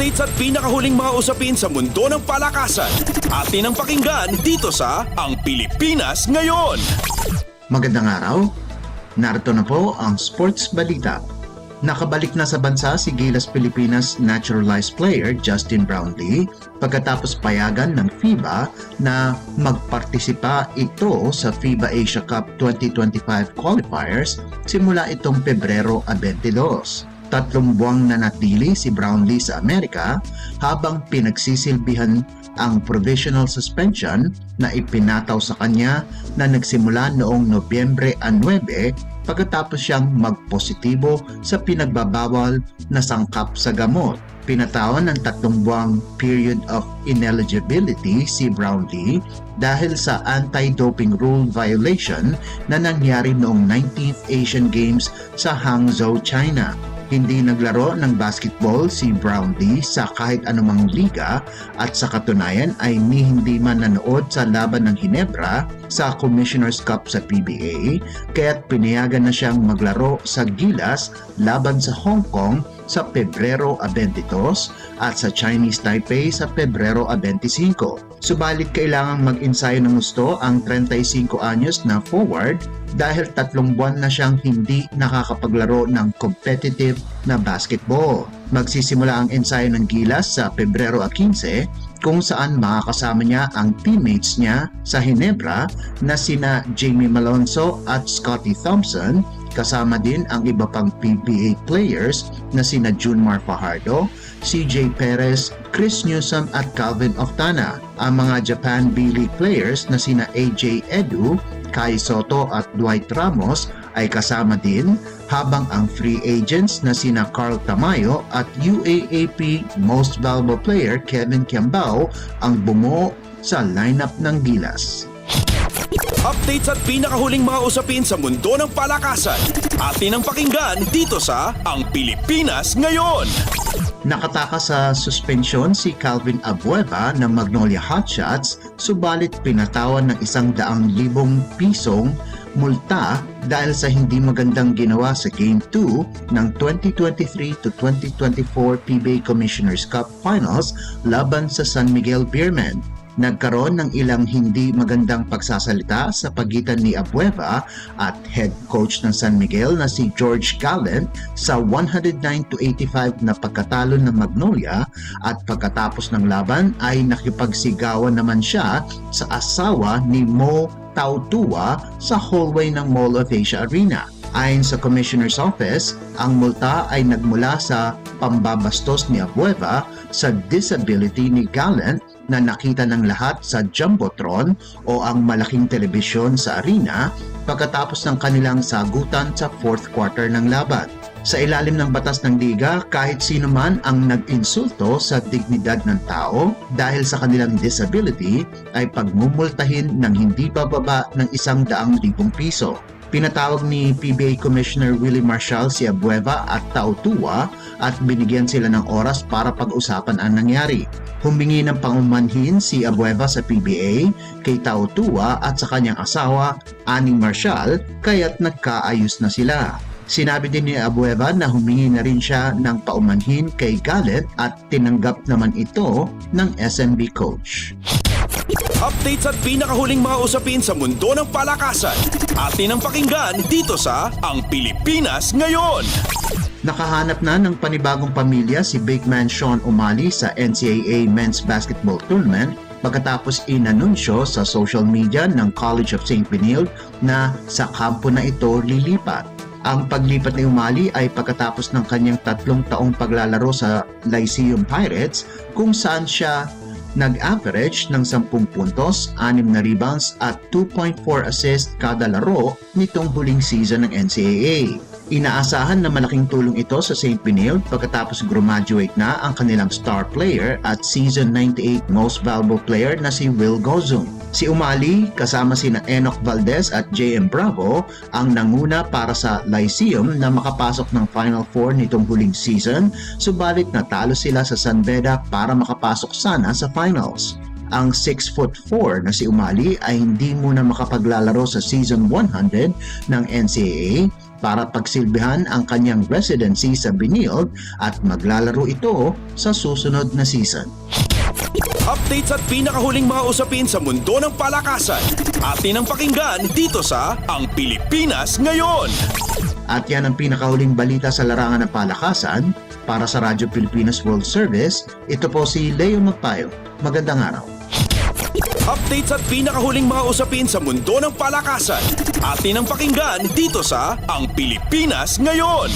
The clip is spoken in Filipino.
Updates at pinakahuling mga usapin sa mundo ng palakasan. Atin ang pakinggan dito sa Ang Pilipinas Ngayon. Magandang araw. Narito na po ang sports balita. Nakabalik na sa bansa si Gilas Pilipinas naturalized player Justin Brownlee pagkatapos payagan ng FIBA na magpartisipa ito sa FIBA Asia Cup 2025 qualifiers simula itong Pebrero 22. 3 buwang nanatili si Brownlee sa Amerika habang pinagsisilbihan ang provisional suspension na ipinataw sa kanya na nagsimula noong Nobyembre 9 pagkatapos siyang magpositibo sa pinagbabawal na sangkap sa gamot. Pinatawan ng 3 buwang period of ineligibility si Brownlee dahil sa anti-doping rule violation na nangyari noong 19th Asian Games sa Hangzhou, China. Hindi naglaro ng basketball si Brownlee sa kahit anumang liga at sa katunayan ay hindi man nanood sa laban ng Ginebra sa Commissioner's Cup sa PBA kaya't pinayagan na siyang maglaro sa Gilas laban sa Hong Kong sa Pebrero 22 at sa Chinese Taipei sa Pebrero 25. Subalit kailangang mag-ensayo ng gusto ang 35 anyos na forward dahil 3 buwan na siyang hindi nakakapaglaro ng competitive na basketball. Magsisimula ang ensayo ng Gilas sa Pebrero 15 kung saan makakasama niya ang teammates niya sa Ginebra na sina Jamie Malonzo at Scottie Thompson, kasama din ang iba pang PBA players na sina Junmar Fajardo, CJ Perez, Chris Newsom at Calvin Oftana. Ang mga Japan B-League players na sina AJ Edu, Kai Soto at Dwight Ramos ay kasama din habang ang free agents na sina Carl Tamayo at UAAP Most Valuable Player Kevin Kiambao ang bumuo sa lineup ng Gilas. Updates at pinakahuling mga usapin sa mundo ng palakasan. Atin ang pakinggan dito sa Ang Pilipinas Ngayon. Nakatakas sa suspensyon si Calvin Abueva ng Magnolia Hotshots subalit pinatawan ng 100,000 pisong multa dahil sa hindi magandang ginawa sa Game 2 ng 2023 to 2024 PBA Commissioner's Cup Finals laban sa San Miguel Beermen. Nagkaroon ng ilang hindi magandang pagsasalita sa pagitan ni Abueva at head coach ng San Miguel na si George Gallant sa 109-85 na pagkatalo ng Magnolia at pagkatapos ng laban ay nakipagsigawan naman siya sa asawa ni Mo Tautua sa hallway ng Mall of Asia Arena. Ayon sa Commissioner's Office, ang multa ay nagmula sa pambabastos ni Abueva sa disability ni Gallant na nakita ng lahat sa Jumbotron o ang malaking telebisyon sa arena pagkatapos ng kanilang sagutan sa 4th quarter ng laban. Sa ilalim ng batas ng liga, kahit sino man ang nag-insulto sa dignidad ng tao dahil sa kanilang disability ay pagmumultahin ng hindi bababa ng 100,000 piso. Pinatawag ni PBA Commissioner Willie Marshall si Abueva at Tautua at binigyan sila ng oras para pag-usapan ang nangyari. Humingi ng pangumanhin si Abueva sa PBA kay Tautua at sa kanyang asawa, Annie Marshall, kaya't nagkaayos na sila. Sinabi din ni Abueva na humingi na rin siya ng paumanhin kay Gallant at tinanggap naman ito ng SMB coach. Updates at pinakahuling mga usapin sa mundo ng palakasan. Atin ang pakinggan dito sa Ang Pilipinas Ngayon. Nakahanap na ng panibagong pamilya si big man Sean O'Malley sa NCAA Men's Basketball Tournament pagkatapos inanunsyo sa social media ng College of St. Benilde na sa kampo na ito lilipat. Ang paglipat ni O'Malley ay pagkatapos ng kanyang 3 taong paglalaro sa Lyceum Pirates kung saan siya nag-average ng 10 puntos, 6 na rebounds at 2.4 assists kada laro nitong huling season ng NCAA. Inaasahan na malaking tulong ito sa St. Benilde pagkatapos graduate na ang kanilang star player at season 98 most valuable player na si Will Gozum. Si O'Malley kasama sina Enoch Valdez at JM Bravo ang nanguna para sa Lyceum na makapasok ng Final Four nitong huling season, subalit natalo sila sa San Beda para makapasok sana sa finals. Ang 6'4" na si O'Malley ay hindi muna makapaglalaro sa season 100 ng NCAA para pagsilbihan ang kanyang residency sa Benilde at maglalaro ito sa susunod na season. Updates at pinakahuling mga usapin sa mundo ng palakasan. Atin ang pakinggan dito sa Ang Pilipinas Ngayon. At yan ang pinakahuling balita sa larangan ng palakasan. Para sa Radyo Pilipinas World Service, ito po si Leo Magpayo. Magandang araw. Updates at pinakahuling mga usapin sa mundo ng palakasan. Atin ang pakinggan dito sa Ang Pilipinas Ngayon.